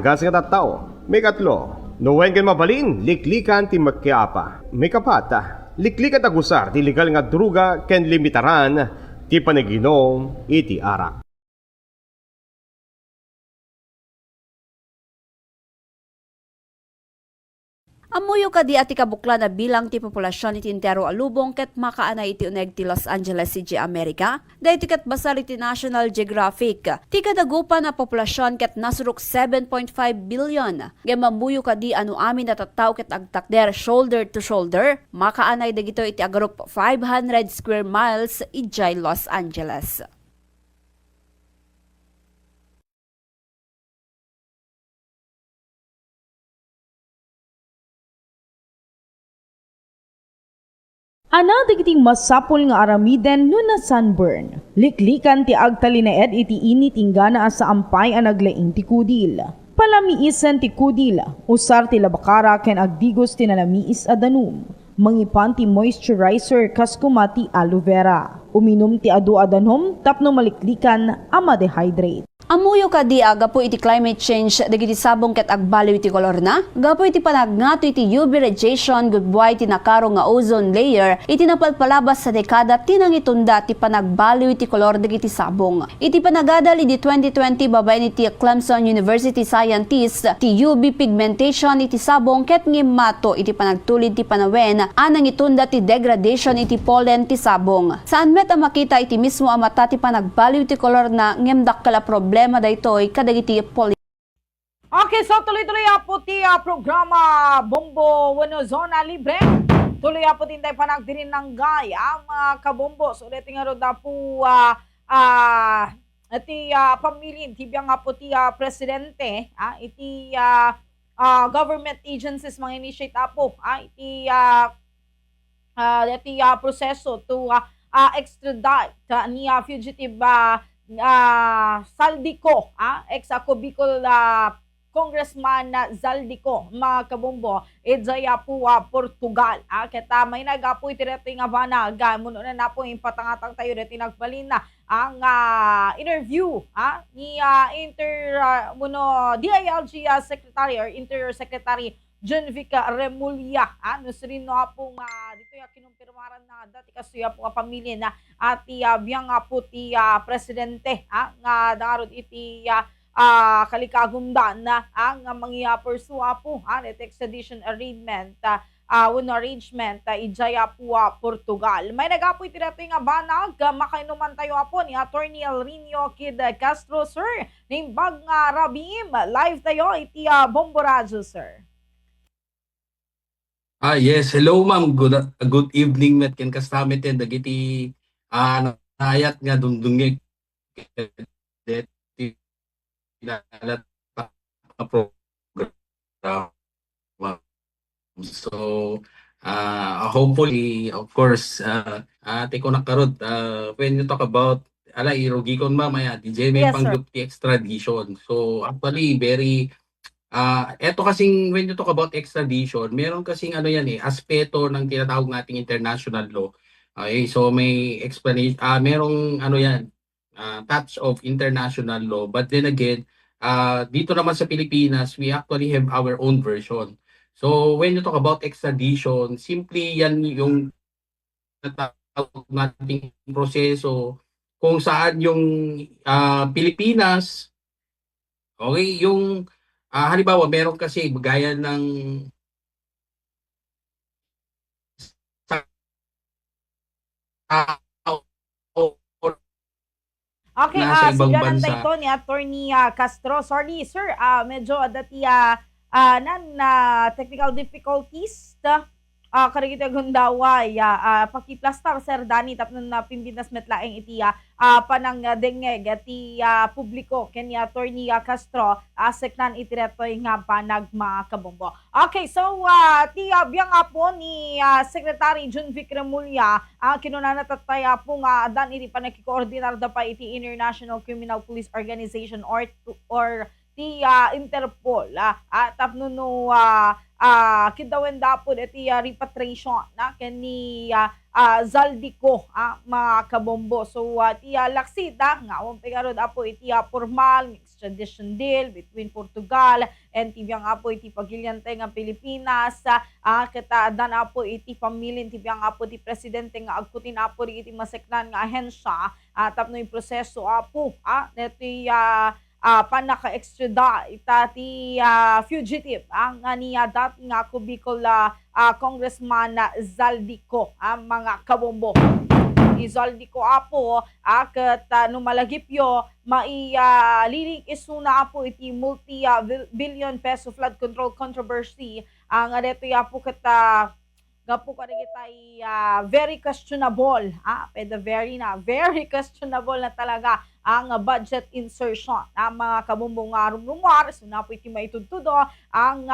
Gas nga tattao, may katlo. Nuwen kan mabalin, liklikan ti magkiapa. May kapata, liklikan tagusar ti legal nga druga ken limitaran ti panaginom iti arak. Amuyo ka di ati kabukla na bilang ti populasyon iti entero alubong ket makaanay iti uneg ti Los Angeles City, America. Dahil ket basar iti National Geographic. Ti kadagupa na populasyon ket nasurok 7.5 billion. Gemamuyo ka di anu amin na tattaw ket agtakder shoulder to shoulder. Makaanay dagito iti agarup 500 square miles ijay Los Angeles. Ana dagiti masapol nga aramiden no na sunburn. Liklikan ti agtalinaed iti init ingana asa ampay ang naglaing ti kudil. Palamiisan ti kudil, usar ti labakara ken agdigos ti nalamiis a danum. Mangipan ti moisturizer kas kumati aloe vera. Uminom ti adu a danum tapno maliklikan ama dehydrate. Amuyo ka di agapo iti climate change dagiti sabong ket agbaliw iti kolor na. Gapo iti panagnato iti UV radiation gudbuay ti nakaro nga ozone layer iti napalpalabas sa dekada tinangitunda ti panagbaliw iti kolor dagiti sabong. Iti panagadal iti 2020 babaen iti Clemson University scientist ti UV pigmentation iti sabong ket ngimmato iti panagtulid ti panawen anang itunda ti degradation iti pollen ti sabong. Saan met makita iti mismo amata ti panagbaliw iti kolor na ngemdak kala problema daytoy kadagiti Okay, so tuloy-tuloy po ti programa Bombo Wano Zona Libre. Tuloy po din tayo panagdirin ng gaya, mga kabombo. So, ulit nga rin na po iti pamilin, tibiyang nga po ti presidente, iti government agencies mga initiate po, iti proseso to extradite ni fugitive Zaldico, ex-ako Bicol Congressman Zaldico, mga kabombo, idjaya po Portugal. Kita may nagapo itireto nga banag, muno na po yung patangatang tayo rito nagbalin na ang interview ni DILG Secretary or Intersecretary Junvica Remulla. No sirin no po dito ya kinumpirmaran na dati kasuya po pamilya na ati biyang po ti presidente nga darod iti kalikagumdan na ang mga pursua po net extradition arrangement ijaya po Portugal. May nagapo iti reto nga banag makainuman tayo po ni Attorney Elrinio Kid Castro, sir. Nimbag nga Rabim, live tayo iti Bombo Radyo, sir. Yes, hello ma'am. Good evening met ken kastamit ten dagiti nayat nga dungdungig deti nalat program. So hopefully of course ate ko nakarod when you talk about irogi kon ma'am DJ may Yes, sir. panggup ti extradition. So actually very eto kasing when you talk about extradition, meron kasing aspeto ng tinatawag nating international law. Okay, so may explanation, merong touch of international law. But then again, dito naman sa Pilipinas, we actually have our own version. So when you talk about extradition, simply yan yung tinatawag nating proseso kung saan yung Pilipinas, okay, yung halimbawa, meron kasi gaya ng Okay, nasa ibang sila bansa. ito ni Attorney Castro. Sorry, sir, medyo dati technical difficulties karigita gundaway pakiplastar sir Dani tapno na pimpinas metlaeng iti panang dengeg iti publiko ken ni Attorney Castro seknan itiretoy nga panag mga kabombo. Okay, so ti biyang po ni Secretary Junvic Remulla kinunana tataya po nga dan iti panakikoordinar da pa iti International Criminal Police Organization or ti Interpol tapno no kidawenda po iti repatriation kani Zaldico mga kabombo. So ti laksida nga pagkarod apo iti formal extradition deal between Portugal and tibiyang apo iti pagilyantay nga Pilipinas, kita dan apo iti pamilin tibiyang apo ti presidente nga agkutin apo iti maseknan nga ahensya, tapno yung proseso apo neti panaka-extrada itati fugitive ang niya dati nga ako Bicol Congressman Zaldico ang mga kabombo. Zaldico apo ket numalagipyo liling isuna apo iti multi-billion peso flood control controversy ang adeto apo ket gapo ka kita very questionable very questionable na talaga ang budget insertion ang mga kabumbong rumor so na po iti maitudtudo ang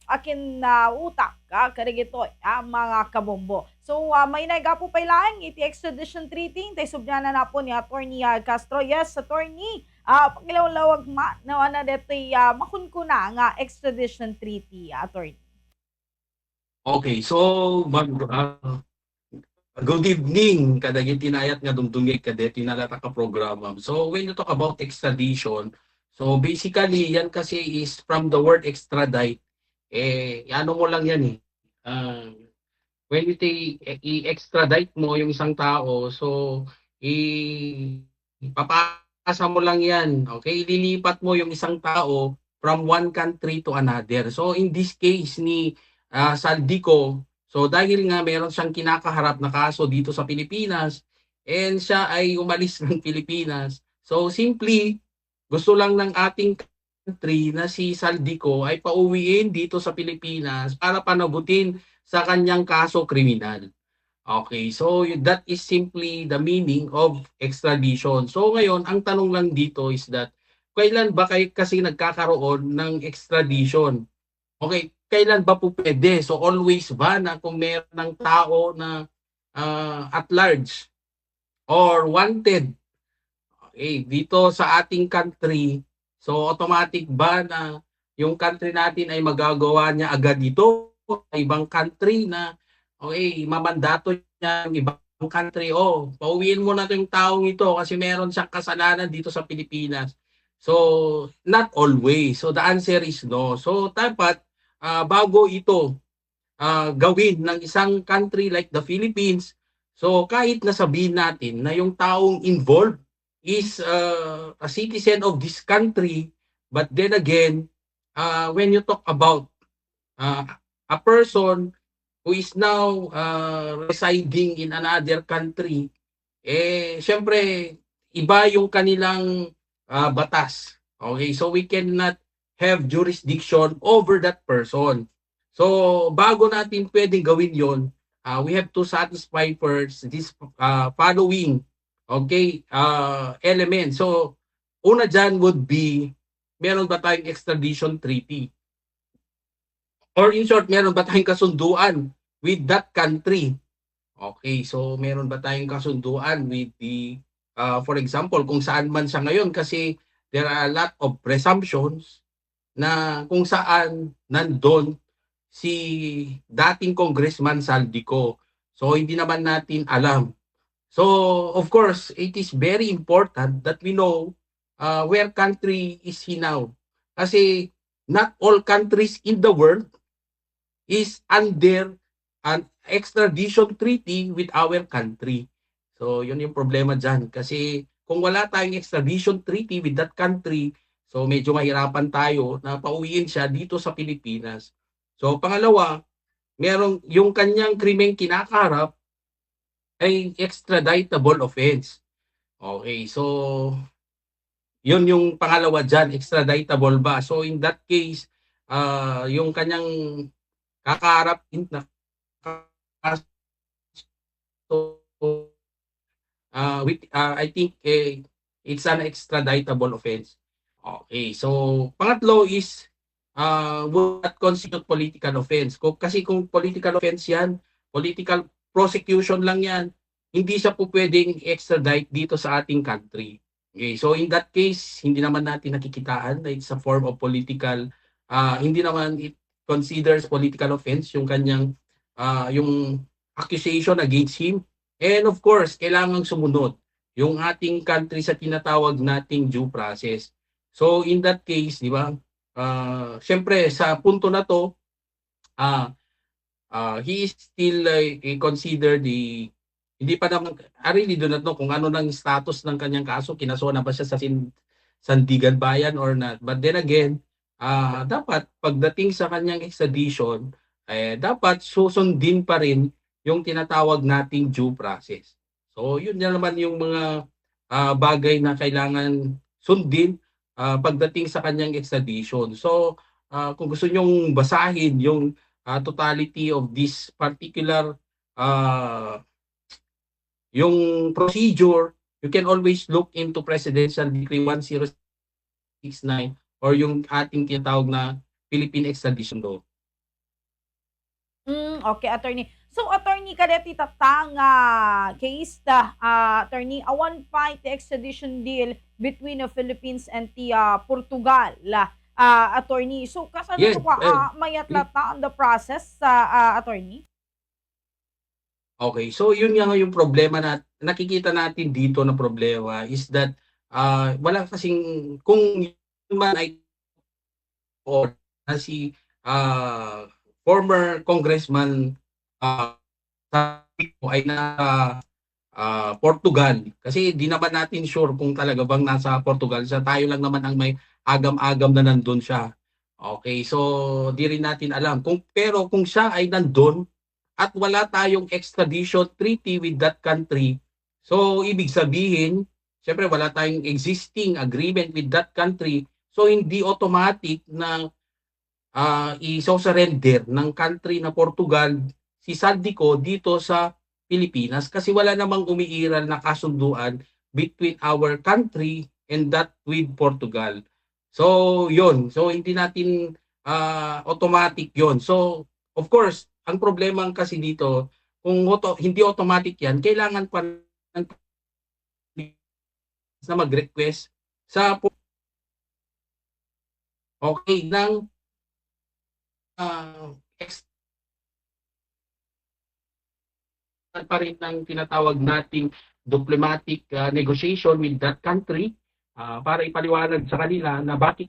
akin utak karigito ang mga kabombo. So may nagapo pa ilang iti extradition treaty tay subyana na po ni Attorney Castro. Yes, Attorney. Pagilawlawag na detoy makunkuna nga extradition treaty, Attorney. Okay, so good evening kadagiti tinayat nga dumdungig kadeti nalata ka programa. So when you talk about extradition, so basically yan kasi is from the word extradite. Ano mo lang yan when you i-extradite mo yung isang tao, so ipapasa mo lang yan, okay? Ililipat mo yung isang tao from one country to another. So in this case ni Zaldico, so dahil nga meron siyang kinakaharap na kaso dito sa Pilipinas and siya ay umalis ng Pilipinas, so simply gusto lang ng ating country na si Zaldico ay pauwiin dito sa Pilipinas para panagutin sa kanyang kaso kriminal. Okay, so that is simply the meaning of extradition. So ngayon, ang tanong lang dito is that kailan ba kasi nagkakaroon ng extradition? Okay, kailan ba po pwede? So always ba na kung meron ng tao na at large or wanted dito sa ating country, so automatic ba na yung country natin ay magagawa niya agad ito sa ibang country na mamandato niya yung ibang country, pauwiin mo na ito yung taong ito kasi meron siyang kasalanan dito sa Pilipinas. So not always. So the answer is no. So dapat bago ito gawin ng isang country like the Philippines, so kahit nasabihin natin na yung taong involved is a citizen of this country, but then again, when you talk about a person who is now residing in another country, syempre iba yung kanilang batas. Okay, so we cannot have jurisdiction over that person. So bago natin pwedeng gawin yon, we have to satisfy first this following element. So una dyan would be, meron ba tayong extradition treaty? Or in short, meron ba tayong kasunduan with that country? Okay, so meron ba tayong kasunduan with the, for example, kung saan man siya ngayon, kasi there are a lot of presumptions na kung saan nandun si dating Congressman Zaldico. So hindi naman natin alam. So of course, it is very important that we know where country is he now. Kasi not all countries in the world is under an extradition treaty with our country. So yun yung problema dyan. Kasi kung wala tayong extradition treaty with that country, so medyo mahirapan tayo na pauwiin siya dito sa Pilipinas. So pangalawa, merong yung kanyang krimeng kinakaharap ay extraditable offense. Okay, so yun yung pangalawa dyan, extraditable ba? So in that case, yung kanyang kakaharap I think it's an extraditable offense. Okay, so pangatlo is would not constitute political offense. Kasi kung political offense yan, political prosecution lang yan, hindi siya po pwedeng extradite dito sa ating country. Okay, so in that case, hindi naman natin nakikitaan na it's a form of political, hindi naman it considers political offense yung kanyang yung accusation against him. And of course, kailangang sumunod yung ating country sa tinatawag nating due process. So in that case, di ba, syempre sa punto na to, ah, he is still considered hindi pa naman, I really do not know kung ano ng status ng kanyang kaso, kinasuhan na ba siya sa Sandigan Bayan or not. But then again, dapat pagdating sa kanyang extradition, dapat susundin pa rin yung tinatawag nating due process. So yun na naman yung mga bagay na kailangan sundin pagdating sa kanyang extradition. So kung gusto nyong basahin yung totality of this particular yung procedure, you can always look into Presidential Decree 1069 or yung ating tinatawag na Philippine Extradition Law. Okay, attorney. So, attorney, kadeti tatang case attorney, awan fight the extradition deal between the Philippines and the Portugal. Attorney, so kasano Yes, to ka mayatlata on the process attorney? Okay, so yun nga yung problema na nakikita natin dito na problema is that wala kasing, kung yun man ay or na si former congressman ay na Portugal, kasi di naman natin sure kung talaga bang nasa Portugal siya, tayo lang naman ang may agam-agam na nandun siya. Okay, so di rin natin alam pero kung siya ay nandun at wala tayong extradition treaty with that country, so ibig sabihin, syempre wala tayong existing agreement with that country, so hindi automatic na i-surrender ng country na Portugal si Saldico dito sa Pilipinas kasi wala namang umiiral na kasunduan between our country and that with Portugal. So yun, so hindi natin automatic yon. So of course, ang problema kasi dito, kung hindi automatic yan, kailangan pa na mag-request sa ng pa rin ng tinatawag nating diplomatic negotiation with that country para ipaliwanag sa kanila na bakit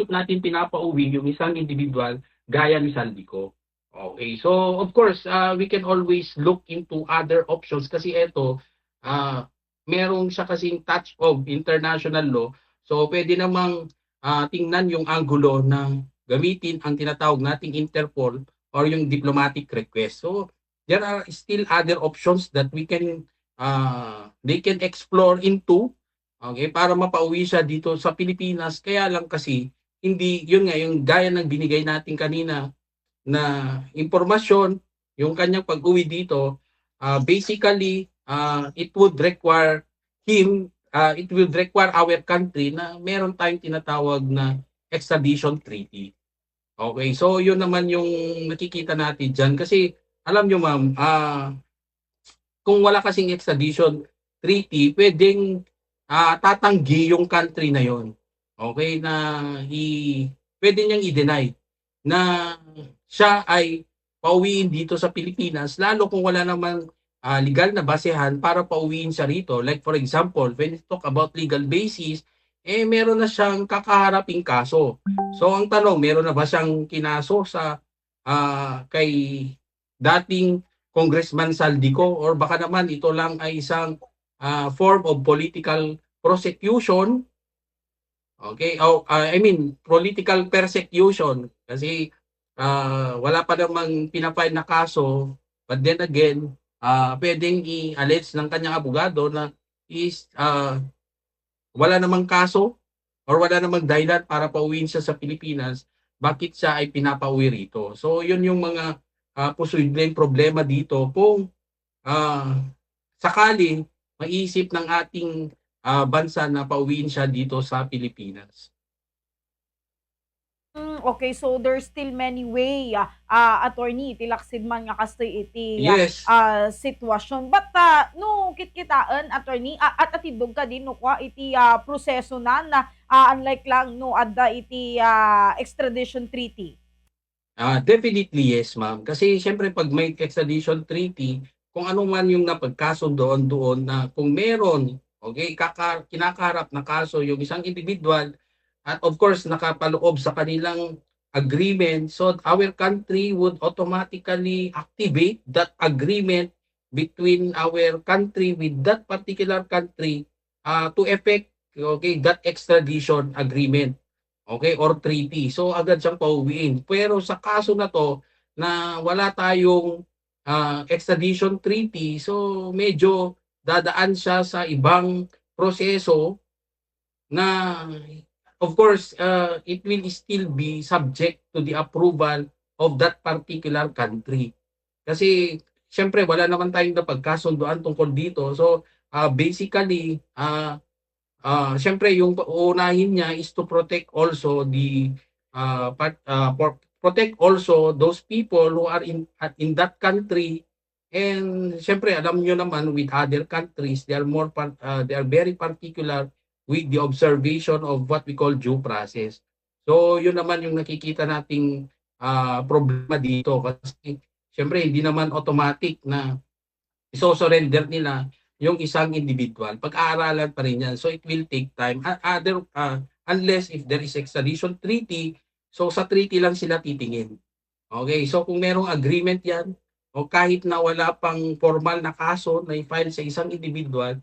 natin pinapauwi yung isang individual gaya ni Saldico. Okay, so of course, we can always look into other options kasi ito, merong siya kasing touch of international law. So pwede namang tingnan yung angulo na gamitin ang tinatawag nating Interpol or yung diplomatic request. So there are still other options that they can explore into, okay, para mapauwi siya dito sa Pilipinas. Kaya lang kasi hindi yun nga yung gaya ng binigay natin kanina na impormasyon, yung kanyang pag-uwi dito, basically it would require our country na meron tayong tinatawag na extradition treaty. Okay, so yun naman yung nakikita natin dyan. Kasi alam nyo ma'am, kung wala kasing extradition treaty, pwedeng tatanggi yung country na yon. Okay, na pwede niyang i-deny na siya ay pauwiin dito sa Pilipinas, lalo kung wala namang legal na basehan para pauwiin siya rito. Like for example, when we talk about legal basis, meron na siyang kakaharaping kaso. So ang tanong, meron na ba siyang kinaso sa kay dating Congressman Saldico, or baka naman ito lang ay isang form of political prosecution? Okay, political persecution kasi wala pa namang pinafile na kaso, but then again, pwedeng i-allege ng kanyang abogado na wala namang kaso or wala namang dahilan para pauwiin siya sa Pilipinas, bakit siya ay pinapauwi rito. So yun yung mga posibleng problema dito kung sakaling maiisip ng ating bansa na pauwiin siya dito sa Pilipinas. Okay, so there's still many way attorney tilaksid man nga kastoy iti Yes. sitwasyon, but no kitkitaan attorney at atidog ka din no kwa iti proseso na unlike lang no adda iti extradition treaty. Definitely yes, ma'am. Kasi siyempre pag may extradition treaty, kung ano man yung napagkasundoon doon na kung meron Okay, kinakaharap na kaso yung isang individual at of course nakapaloob sa kanilang agreement. So our country would automatically activate that agreement between our country with that particular country to effect, okay, that extradition agreement, okay, or treaty. So agad siyang pauwiin. Pero sa kaso na to na wala tayong extradition treaty, so medyo dadaan siya sa ibang proseso na of course it will still be subject to the approval of that particular country. Kasi siyempre wala naman tayong napagkasunduan tungkol dito. So basically siyempre yung uunahin niya is to protect also the protect also those people who are in that country. And siyempre alam niyo naman with other countries they are they are very particular with the observation of what we call due process. So yun naman yung nakikita nating problema dito kasi siyempre hindi naman automatic na iso-surrender nila yung isang individual. Pag-aaralan pa rin yan. So it will take time. Unless if there is extradition treaty, so sa treaty lang sila titingin. Okay, so kung merong agreement yan, o kahit na wala pang formal na kaso na i-file sa isang individual,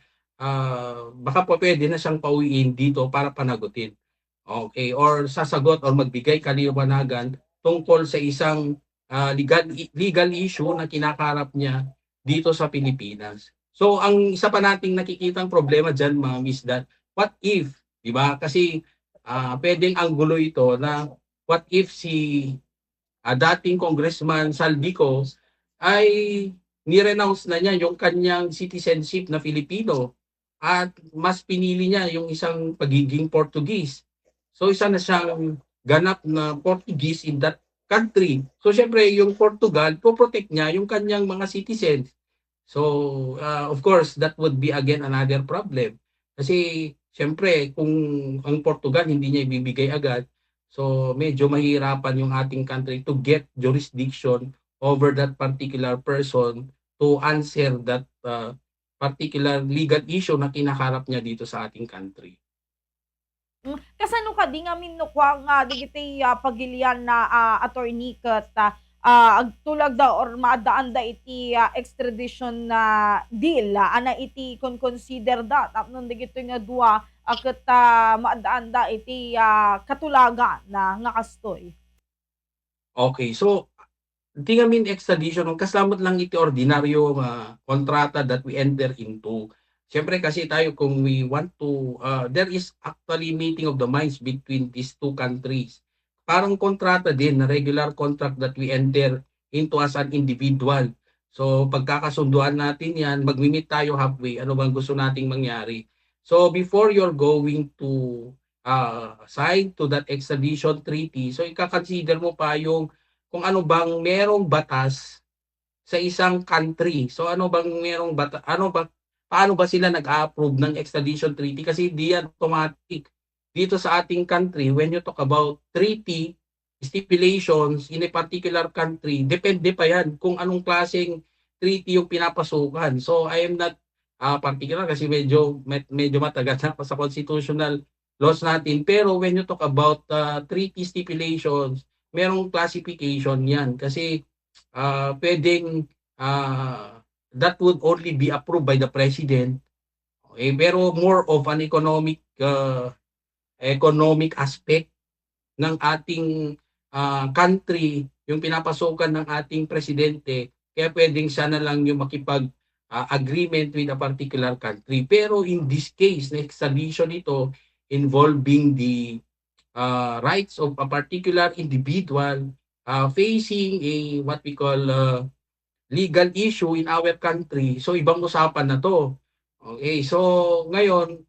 baka po pwede na siyang pauwiin dito para panagutin. Okay, or sasagot or magbigay kaliwanagan tungkol sa isang legal issue na kinakarap niya dito sa Pilipinas. So ang isa pa nating nakikitang problema diyan, ma'am, is that what if, 'di ba? Kasi pwedeng anggulo ito na what if si dating Congressman Saldico ay ni-renounce na niya yung kanyang citizenship na Filipino at mas pinili niya yung isang pagiging Portuguese. So isa na siyang ganap na Portuguese in that country. So syempre yung Portugal, po-protect niya yung kanyang mga citizens. So of course, that would be again another problem. Kasi syempre kung ang Portugal hindi niya ibibigay agad, so medyo mahirapan yung ating country to get jurisdiction over that particular person to answer that particular legal issue na kinaharap niya dito sa ating country. Kasano ka di nga minukwa nga digiti pagilian na attorney ket agtulag da or maadaan da iti extradition na deal ana iti consider da tapnon digito nga dua ket maadaan da iti katulagan na nga kastoy. Okay, so di kami extradition kaslamot lang iti ordinaryo kontrata that we enter into. Siyempre kasi tayo kung we want to, there is actually meeting of the minds between these two countries. Parang kontrata din, na regular contract that we enter into as an individual. So pagkakasunduan natin yan, mag-meet tayo halfway, ano bang gusto nating mangyari. So before you're going to sign to that extradition treaty, so ika-consider mo pa yung kung ano bang merong batas sa isang country. So ano bang merong batas, paano ba sila nag-approve ng extradition treaty? Kasi di yan automatic. Dito sa ating country, when you talk about treaty, stipulations in a particular country, depende pa yan kung anong klaseng treaty yung pinapasukan. So I am not particular kasi medyo matagal na pa sa constitutional laws natin. Pero when you talk about treaty stipulations, merong classification yan. Kasi pwedeng that would only be approved by the president. Okay, pero more of an economic aspect ng ating country yung pinapasukan ng ating presidente, kaya pwedeng siya na lang yung makipag agreement with a particular country. Pero in this case, na extradition ito involving the rights of a particular individual facing a what we call legal issue in our country. So ibang usapan na to. Okay, so ngayon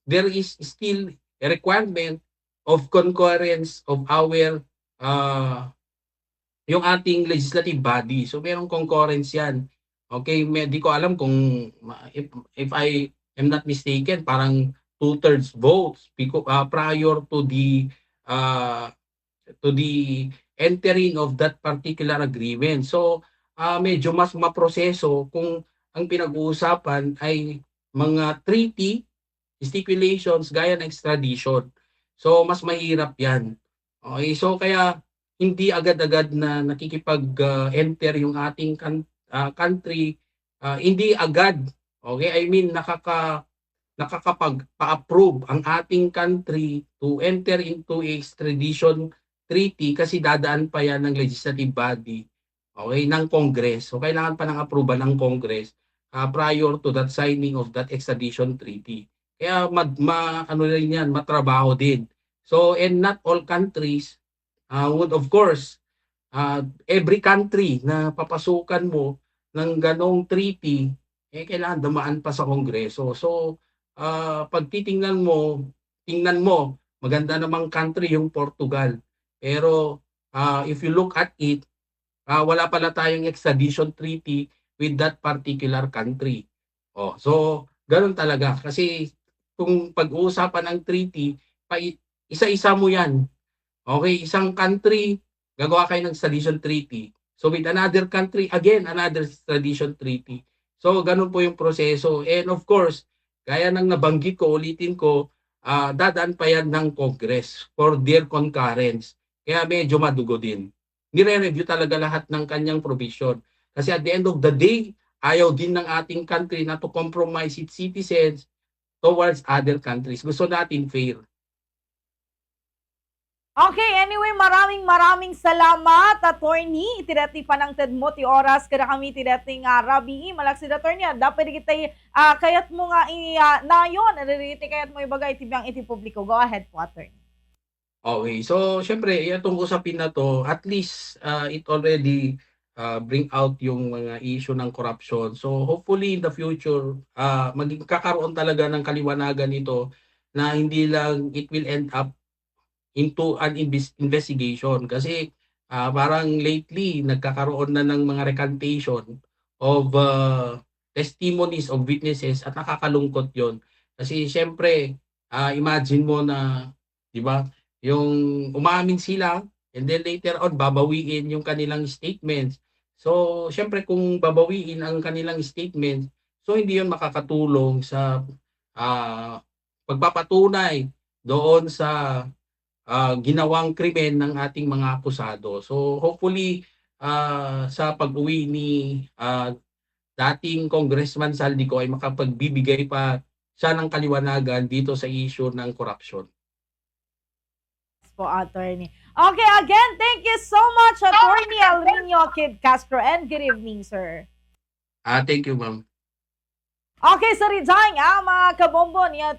there is still a requirement of concurrence of our yung ating legislative body. So merong concurrence yan. Okay, di ko alam kung if I am not mistaken, parang 2/3 votes prior to the entering of that particular agreement. So medyo mas maproseso kung ang pinag-uusapan ay mga treaty, stipulations gaya ng extradition. So mas mahirap 'yan. Okay, so kaya hindi agad-agad na nakikipag-enter yung ating country, hindi agad. Okay, I mean nakakapag-approve ang ating country to enter into a extradition treaty kasi dadaan pa yan ng legislative body, okay, ng Congress. So kailangan pa ng approval ng Congress prior to that signing of that extradition treaty. Kaya ano rin yan, matrabaho din. So and not all countries would of course every country na papasukan mo ng ganong treaty kailangan dumaan pa sa Kongreso. So pag tingnan mo, maganda namang country yung Portugal. Pero if you look at it, wala pala tayong extradition treaty with that particular country. So ganun talaga. Kasi kung pag-uusapan ng treaty, isa-isa mo yan. Okay, isang country, gagawa kayo ng extradition treaty. So with another country, again, another extradition treaty. So ganun po yung proseso. And of course, gaya ng nabanggit ko, ulitin ko, dadaan pa yan ng Congress for their concurrence. Kaya medyo madugo din. Nire-review talaga lahat ng kanyang provision. Kasi at the end of the day, ayaw din ng ating country na to compromise its citizens towards other countries. Gusto natin fair. Okay, anyway, maraming salamat, attorney. Itirati pa ng TED mo, ti oras, kada kami tirating rabi, malaksid attorney. Dapat kita kayat mo nga na yun, naririti kayat mo ibagay, tibiyang iti publiko. Go ahead po, attorney. Okay, so syempre, itong usapin na to, at least it already bring out yung mga issue ng corruption. So hopefully in the future, magkakaroon talaga ng kaliwanagan ito na hindi lang it will end up into an investigation. Kasi parang lately, nagkakaroon na ng mga recantation of testimonies of witnesses at nakakalungkot yon. Kasi syempre, imagine mo na, di ba, yung umamin sila and then later on babawiin yung kanilang statements. So syempre kung babawiin ang kanilang statements, so hindi yun makakatulong sa pagpapatunay doon sa ginawang krimen ng ating mga akusado. So hopefully sa pag-uwi ni dating Congressman Saldico ay makapagbibigay pa siya ng kaliwanagan dito sa issue ng corruption. Po, attorney. Okay, again, thank you so much, attorney El Nino Kid Castro, and good evening, sir. Thank you, ma'am. Okay, sa Rizang, mga kabombo niya